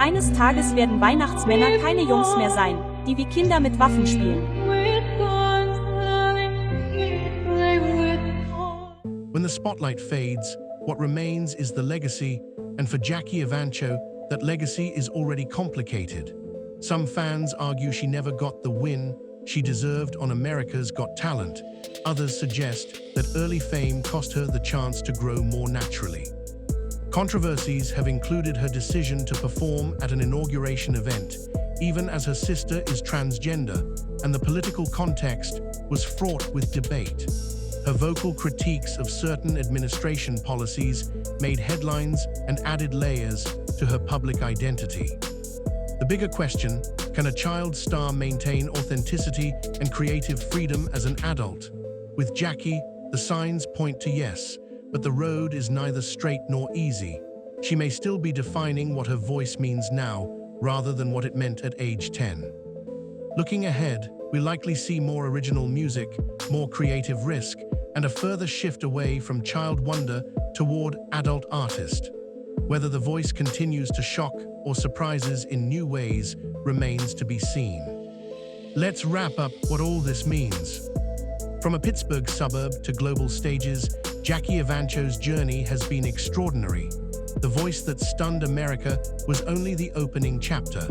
Eines Tages werden Weihnachtsmänner keine Jungs mehr sein, die wie Kinder mit Waffen spielen. When the spotlight fades, what remains is the legacy, and for Jackie Evancho, that legacy is already complicated. Some fans argue she never got the win she deserved on America's Got Talent. Others suggest that early fame cost her the chance to grow more naturally. Controversies have included her decision to perform at an inauguration event, even as her sister is transgender, and the political context was fraught with debate. Her vocal critiques of certain administration policies made headlines and added layers to her public identity. The bigger question, can a child star maintain authenticity and creative freedom as an adult? With Jackie, the signs point to yes, but the road is neither straight nor easy. She may still be defining what her voice means now, rather than what it meant at age 10. Looking ahead, we'll likely see more original music, more creative risk, and a further shift away from child wonder toward adult artist. Whether the voice continues to shock or surprises in new ways remains to be seen. Let's wrap up what all this means. From a Pittsburgh suburb to global stages, Jackie Evancho's journey has been extraordinary. The voice that stunned America was only the opening chapter.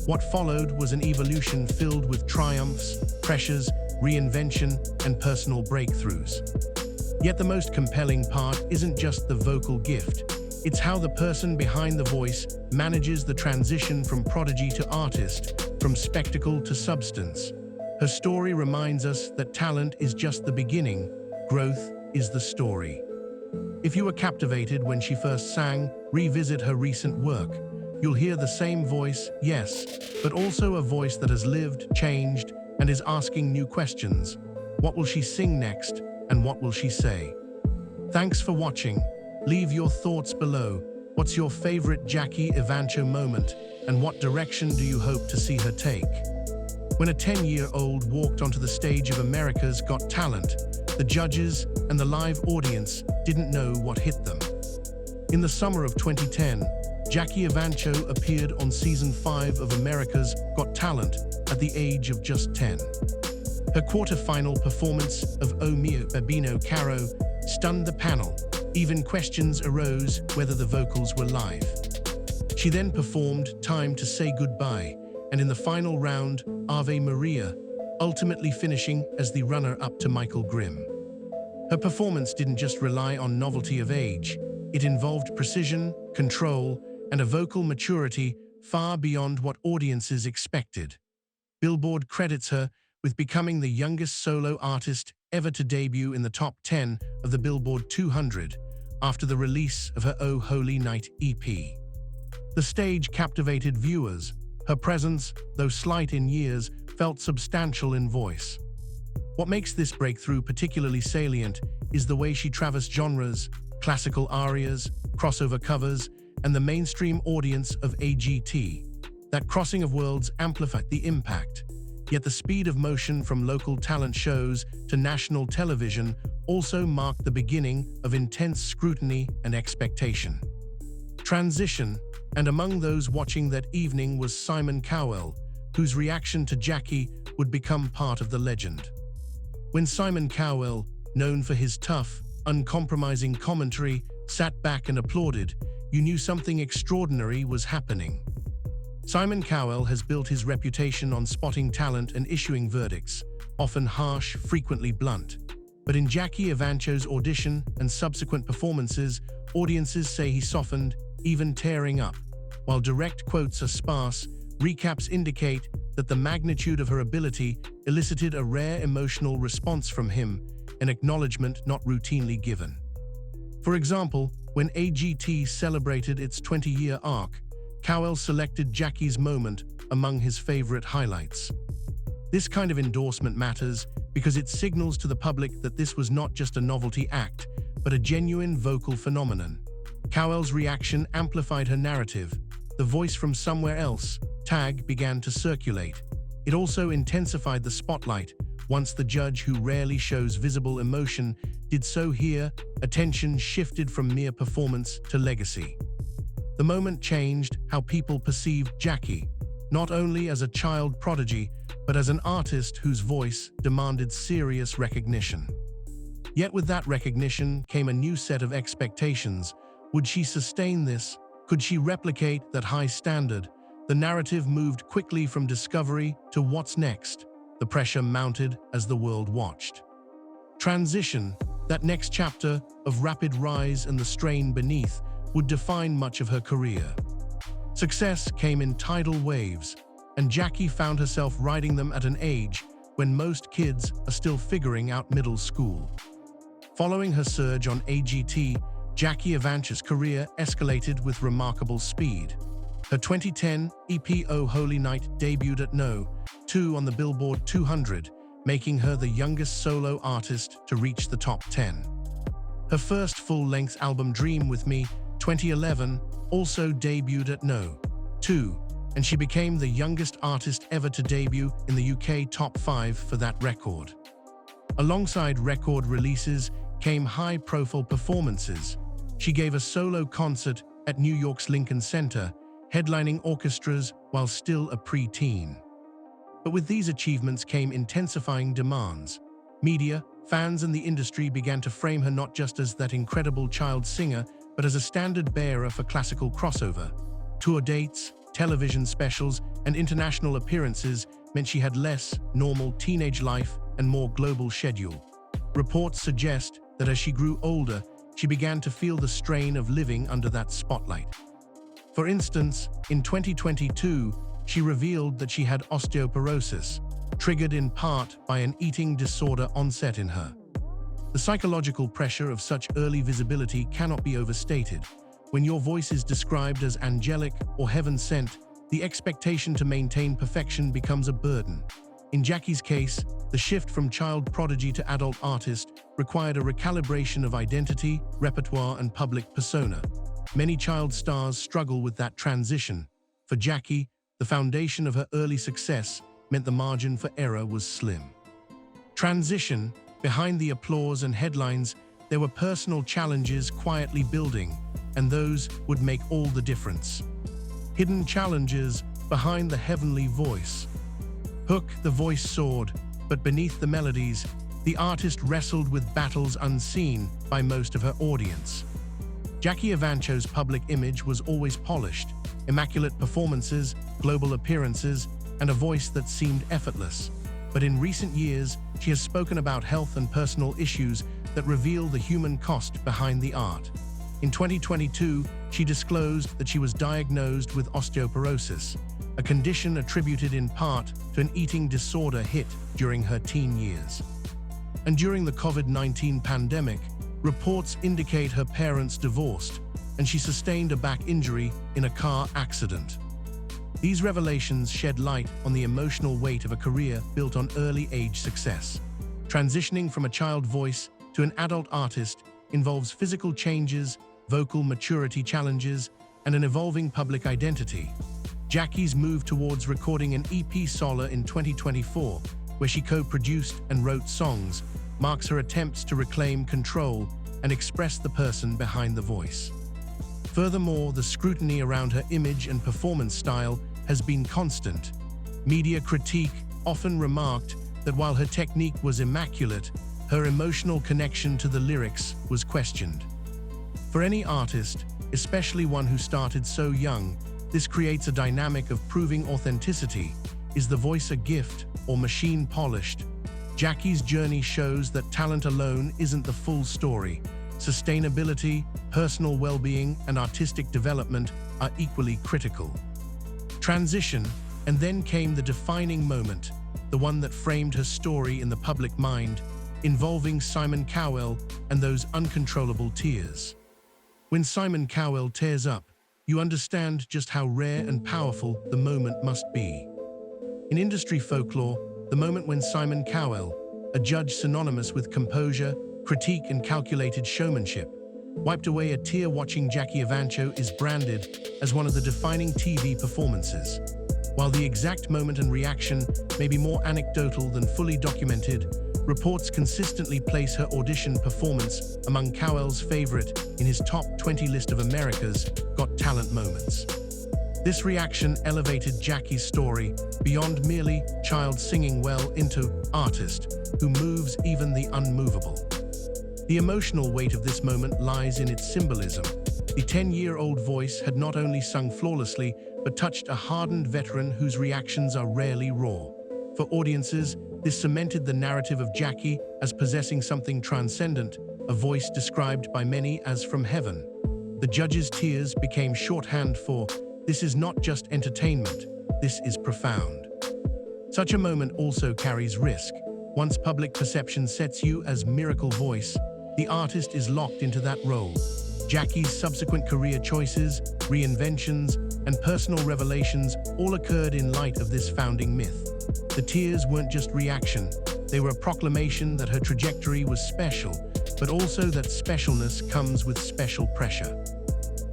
What followed was an evolution filled with triumphs, pressures, reinvention, and personal breakthroughs. Yet the most compelling part isn't just the vocal gift. It's how the person behind the voice manages the transition from prodigy to artist, from spectacle to substance. Her story reminds us that talent is just the beginning, growth is the story. If you were captivated when she first sang, revisit her recent work. You'll hear the same voice, yes, but also a voice that has lived, changed, and is asking new questions. What will she sing next, and what will she say? Thanks for watching. Leave your thoughts below. What's your favorite Jackie Evancho moment, and what direction do you hope to see her take? When a 10-year-old walked onto the stage of America's Got Talent, the judges and the live audience didn't know what hit them. In the summer of 2010, Jackie Evancho appeared on season 5 of America's Got Talent at the age of just 10. Her quarter-final performance of O Mio Babino Caro stunned the panel. Even questions arose whether the vocals were live. She then performed Time to Say Goodbye, and in the final round, Ave Maria, ultimately finishing as the runner-up to Michael Grimm. Her performance didn't just rely on novelty of age. It involved precision, control, and a vocal maturity far beyond what audiences expected. Billboard credits her with becoming the youngest solo artist ever to debut in the top 10 of the Billboard 200 after the release of her Oh Holy Night EP. The stage captivated viewers. Her presence, though slight in years, felt substantial in voice. What makes this breakthrough particularly salient is the way she traversed genres, classical arias, crossover covers, and the mainstream audience of AGT. That crossing of worlds amplified the impact. Yet the speed of motion from local talent shows to national television also marked the beginning of intense scrutiny and expectation. Transition, and among those watching that evening was Simon Cowell, whose reaction to Jackie would become part of the legend. When Simon Cowell, known for his tough, uncompromising commentary, sat back and applauded, you knew something extraordinary was happening. Simon Cowell has built his reputation on spotting talent and issuing verdicts, often harsh, frequently blunt. But in Jackie Evancho's audition and subsequent performances, audiences say he softened, even tearing up. While direct quotes are sparse, recaps indicate that the magnitude of her ability elicited a rare emotional response from him, an acknowledgement not routinely given. For example, when AGT celebrated its 20-year arc, Cowell selected Jackie's moment among his favorite highlights. This kind of endorsement matters because it signals to the public that this was not just a novelty act, but a genuine vocal phenomenon. Cowell's reaction amplified her narrative. The voice from somewhere else tag began to circulate. It also intensified the spotlight. Once the judge, who rarely shows visible emotion, did so here, attention shifted from mere performance to legacy. The moment changed how people perceived Jackie, not only as a child prodigy, but as an artist whose voice demanded serious recognition. Yet with that recognition came a new set of expectations. Would she sustain this? Could she replicate that high standard? The narrative moved quickly from discovery to what's next. The pressure mounted as the world watched. Transition, that next chapter of rapid rise and the strain beneath, would define much of her career. Success came in tidal waves, and Jackie found herself riding them at an age when most kids are still figuring out middle school. Following her surge on AGT, Jackie Evancho's career escalated with remarkable speed. Her 2010 EP Oh Holy Night debuted at No. 2 on the Billboard 200, making her the youngest solo artist to reach the top 10. Her first full-length album Dream With Me, 2011, also debuted at No. 2, and she became the youngest artist ever to debut in the UK top 5 for that record. Alongside record releases came high-profile performances. She gave a solo concert at New York's Lincoln Center, headlining orchestras while still a pre-teen. But with these achievements came intensifying demands. Media, fans, and the industry began to frame her not just as that incredible child singer, but as a standard-bearer for classical crossover. Tour dates, television specials, and international appearances meant she had less normal teenage life and more global schedule. Reports suggest that as she grew older, she began to feel the strain of living under that spotlight. For instance, in 2022, she revealed that she had osteoporosis, triggered in part by an eating disorder onset in her. The psychological pressure of such early visibility cannot be overstated. When your voice is described as angelic or heaven-sent, the expectation to maintain perfection becomes a burden. In Jackie's case, the shift from child prodigy to adult artist required a recalibration of identity, repertoire, and public persona. Many child stars struggle with that transition. For Jackie, the foundation of her early success meant the margin for error was slim. Transition, behind the applause and headlines, there were personal challenges quietly building, and those would make all the difference. Hidden challenges behind the heavenly voice. Hook, the voice soared, but beneath the melodies, the artist wrestled with battles unseen by most of her audience. Jackie Evancho's public image was always polished, immaculate performances, global appearances, and a voice that seemed effortless. But in recent years, she has spoken about health and personal issues that reveal the human cost behind the art. In 2022, she disclosed that she was diagnosed with osteoporosis, a condition attributed in part to an eating disorder hit during her teen years. And during the COVID-19 pandemic, reports indicate her parents divorced, and she sustained a back injury in a car accident. These revelations shed light on the emotional weight of a career built on early-age success. Transitioning from a child voice to an adult artist involves physical changes, vocal maturity challenges, and an evolving public identity. Jackie's move towards recording an EP solo in 2024, where she co-produced and wrote songs, marks her attempts to reclaim control and express the person behind the voice. Furthermore, the scrutiny around her image and performance style has been constant. Media critique often remarked that while her technique was immaculate, her emotional connection to the lyrics was questioned. For any artist, especially one who started so young, this creates a dynamic of proving authenticity. Is the voice a gift or machine polished? Jackie's journey shows that talent alone isn't the full story. Sustainability, personal well-being, and artistic development are equally critical. Transition, and then came the defining moment, the one that framed her story in the public mind, involving Simon Cowell and those uncontrollable tears. When Simon Cowell tears up, you understand just how rare and powerful the moment must be. In industry folklore, the moment when Simon Cowell, a judge synonymous with composure, critique, and calculated showmanship, wiped away a tear watching Jackie Evancho is branded as one of the defining TV performances. While the exact moment and reaction may be more anecdotal than fully documented, Reports consistently place her audition performance among Cowell's favorite in his top 20 list of America's Got Talent moments. This reaction elevated Jackie's story beyond merely child singing well into artist who moves even the unmovable. The emotional weight of this moment lies in its symbolism. The 10-year-old voice had not only sung flawlessly, but touched a hardened veteran whose reactions are rarely raw. For audiences, this cemented the narrative of Jackie as possessing something transcendent, a voice described by many as from heaven. The judges' tears became shorthand for, "This is not just entertainment, this is profound." Such a moment also carries risk. Once public perception sets you as miracle voice, the artist is locked into that role. Jackie's subsequent career choices, reinventions, and personal revelations all occurred in light of this founding myth. The tears weren't just reaction, they were a proclamation that her trajectory was special, but also that specialness comes with special pressure.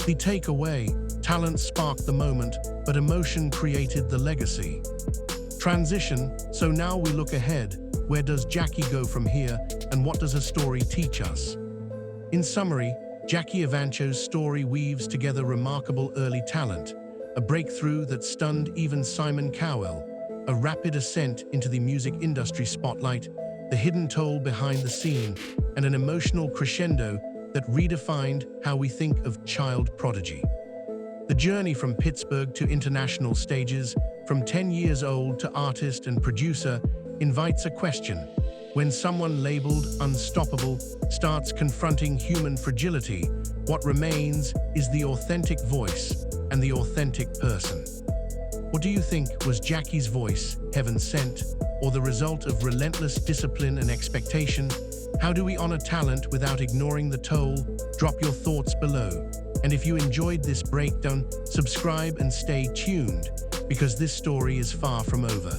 The takeaway: talent sparked the moment, but emotion created the legacy. Transition, so now we look ahead. Where does Jackie go from here, and what does her story teach us? In summary, Jackie Evancho's story weaves together remarkable early talent, a breakthrough that stunned even Simon Cowell, a rapid ascent into the music industry spotlight, the hidden toll behind the scene, and an emotional crescendo that redefined how we think of child prodigy. The journey from Pittsburgh to international stages, from 10 years old to artist and producer, invites a question. When someone labeled unstoppable starts confronting human fragility, what remains is the authentic voice and the authentic person. What do you think? Was Jackie's voice heaven sent, or the result of relentless discipline and expectation? How do we honor talent without ignoring the toll? Drop your thoughts below. And if you enjoyed this breakdown, subscribe and stay tuned, because this story is far from over.